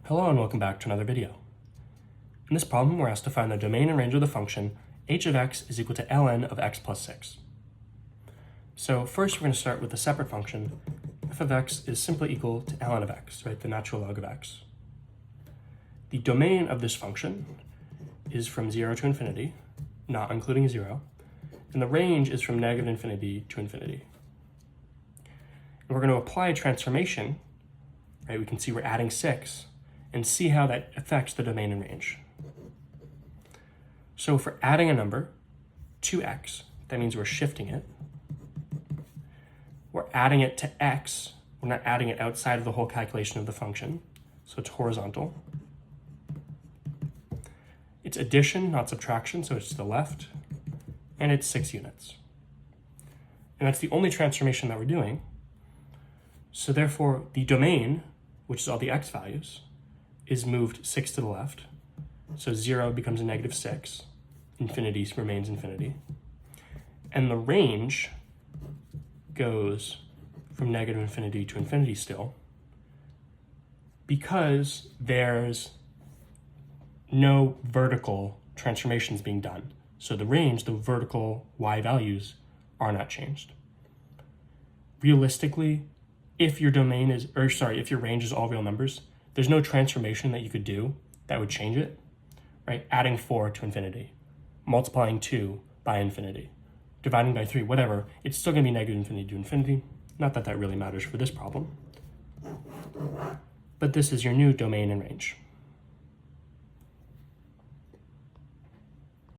Hello and welcome back to another video. In this problem, we're asked to find the domain and range of the function h of x is equal to ln of x plus 6. So first we're going to start with a separate function. F of x is simply equal to ln of x, right, the natural log of x. The domain of this function is from 0 to infinity, not including 0, and the range is from negative infinity to infinity. And we're going to apply a transformation, right? We can see we're adding 6, and see how that affects the domain and range. So if we're adding a number to x, that means we're shifting it. We're adding it to x. We're not adding it outside of the whole calculation of the function, so it's horizontal. It's addition, not subtraction, so it's to the left, and it's 6 units. And that's the only transformation that we're doing. So therefore, the domain, which is all the x values, is moved 6 to the left. So 0 becomes a negative 6. Infinity remains infinity. And the range goes from negative infinity to infinity still, because there's no vertical transformations being done. So the range, the vertical y values, are not changed. Realistically, if your domain is, if your range is all real numbers, there's no transformation that you could do that would change it, right? Adding 4 to infinity, multiplying 2 by infinity, dividing by 3, whatever, it's still going to be negative infinity to infinity. Not that that really matters for this problem. But this is your new domain and range.